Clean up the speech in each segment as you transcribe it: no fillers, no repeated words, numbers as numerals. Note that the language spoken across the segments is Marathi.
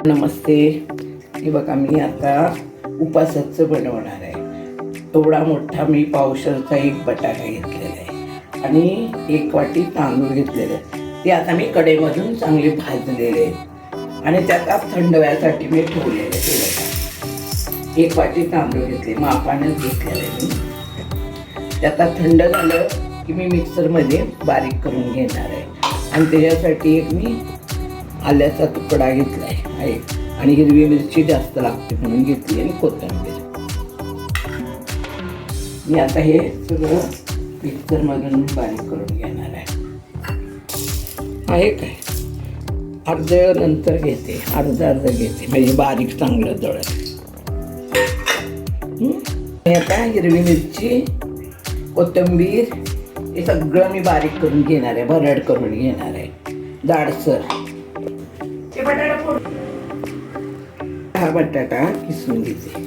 नमस्ते. हे बघा, मी आता उपासाचं बनवणार आहे. एवढा मोठा मी पावशरचा एक बटाटा घेतलेला आहे आणि 1 वाटी तांदूळ घेतलेले आहे. ते आता मी कढईमधून चांगले भाजलेले आणि त्यात थंड व्हायसाठी मी ठेवलेले. ते बघा, 1 वाटी तांदूळ घेतले, मापानेच घेतलेले मी. त्यात थंड झालं की मी मिक्सरमध्ये बारीक करून घेणार आहे आणि त्याच्यासाठी एक मी आल्याचा तुकडा घेतला आहे आणि हिरवी मिरची जास्त लागते म्हणून घेतली आणि कोथिंबीर. मी आता हे सगळं मिक्सरमधून बारीक करून घेणार आहे काय. अर्ध नंतर घेते, अर्ध घेते म्हणजे बारीक चांगलं दळण. आता हिरवी मिरची, कोथिंबीर हे सगळं मी बारीक करून घेणार आहे, भरड करून घेणार आहे जाडसर. हा बटाटा किसून घेते.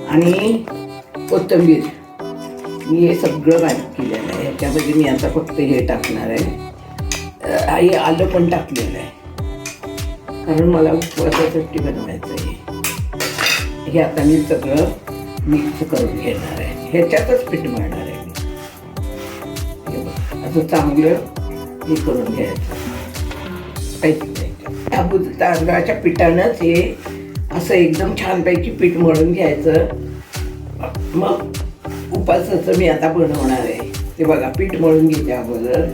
आणि कोथिंबीर मी हे सगळं बारीक केलेलं आहे. याच्यामध्ये मी आता फक्त हे टाकणार आहे. हे आलं पण टाकलेलं आहे कारण मला उपवासासाठी बनवायचं आहे. हे आता मी सगळं मिक्स करून घेणार आहे. ह्याच्यातच पीठ मळणार आहे. असं चांगलं हे करून घ्यायचं. तांदळाच्या पिठानंच हे असं एकदम छानपैकी पीठ मळून घ्यायचं. मग उपासाचं मी आता बनवणार आहे. ते बघा, पीठ मळून घेते अगोदर.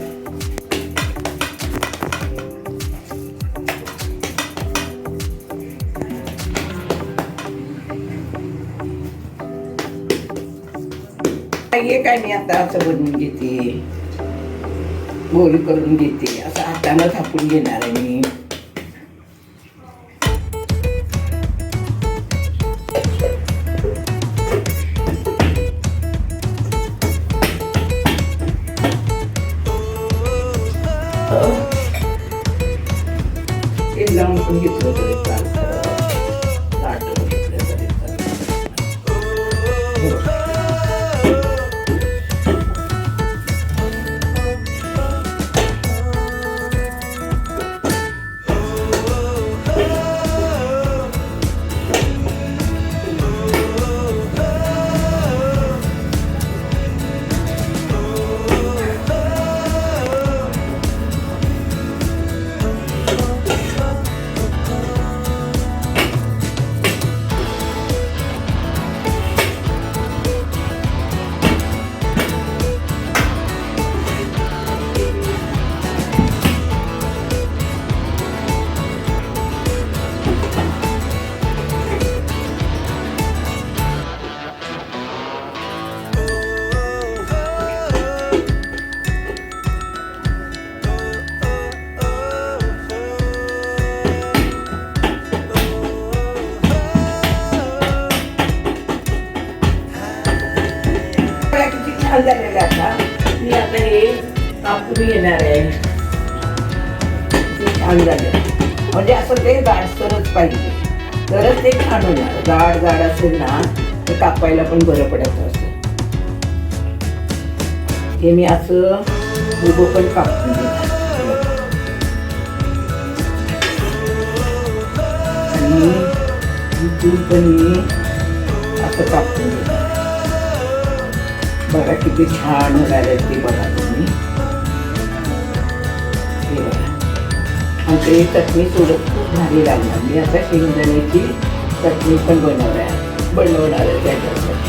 हे काय मी आता असं बनवून घेते, गोल करून घेते. असं हातानं थापून घेणार आहे मी. ते लावून पण घेतलं तरी चालतं, लाटून घेतलं तरी चालतं. झालेलं आता मी आता हे कापून घेणार आहे. छान झालं म्हणजे असं ते जाडसरच पाहिजे तरच ते छान होणार. जाड असेल ना ते कापायला पण बरं पडत असं. हे मी असं उभं पण कापून घेणार आणि इथून पण मी असं कापून घेणार. बघा किती छान होणार आहे ते बघा तुम्ही. हे बघा, आमच्या ही चटणी सोडत खूप भारी लागणार. मी आता शेंगदाण्याची चटणी पण बनवणार आहे त्याच्यासाठी.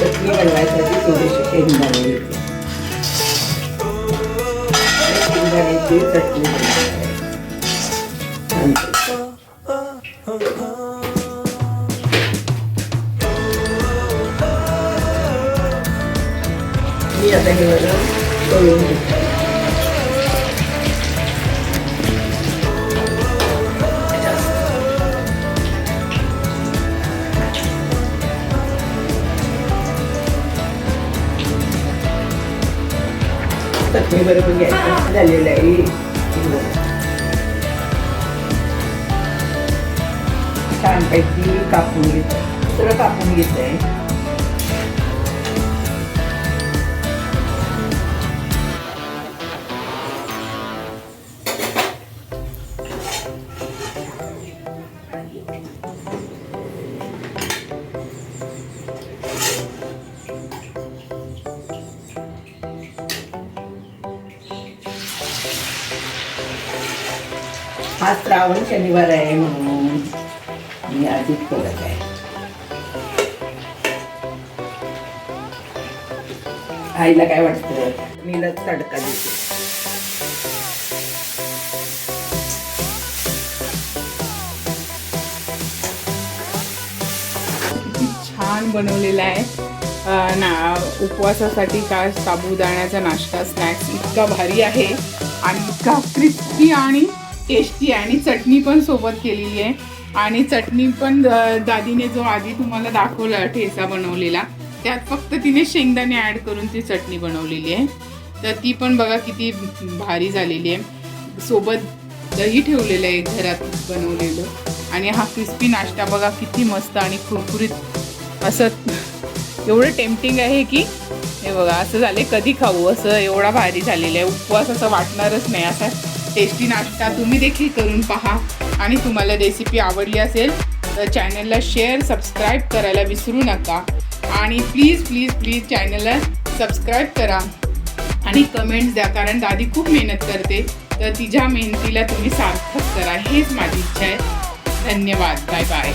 चटणी बनवायसाठी थोडेसे शेंगदाणे घेते. शेंगदाण्याची चटणी बनवणार आहे. मी आता हे तळून घेते. चटणी बरोबर घ्यायचं झालेलं आहे. छानपैकी कापून घेतलं, दुसरं कापून घेतलंय. हा श्रावण शनिवार आहे म्हणून मी आधीच करत आहे. आईला काय वाटतं, मीला तडका देते. किती छान बनवलेला आहे ना उपवासासाठी. काय साबुदाण्याचा नाश्ता स्नॅक्स इतका भारी आहे आणि इतका क्रिस्पी आणि टेस्टी आहे. आणि चटणी पण सोबत केलेली आहे. आणि चटणी पण दादीने जो आधी तुम्हाला दाखवला ठेचा बनवलेला, त्यात फक्त तिने शेंगदाणे ॲड करून ती चटणी बनवलेली आहे. तर ती पण बघा किती भारी झालेली आहे. सोबत दही ठेवलेलं आहे घरात बनवलेलं. आणि हा क्रिस्पी नाश्ता बघा किती मस्त आणि कुरकुरीत असं, एवढं टेम्पटिंग आहे की हे बघा असं झाले कधी खाऊ असं, एवढा भारी झालेला आहे. उपवास असं वाटणारच नाही. असा टेस्टी नाश्ता तुम्ही देखील करून पहा. आणि तुम्हाला रेसिपी आवडली असेल तर चॅनलला शेअर सबस्क्राईब करायला विसरू नका. आणि प्लीज प्लीज प्लीज चॅनलला सबस्क्राईब करा आणि कमेंट्स द्या, कारण दादी खूप मेहनत करते. तर तिच्या मेहनतीला तुम्ही सार्थक करा, हेच माझी इच्छा आहे. धन्यवाद. Bye bye.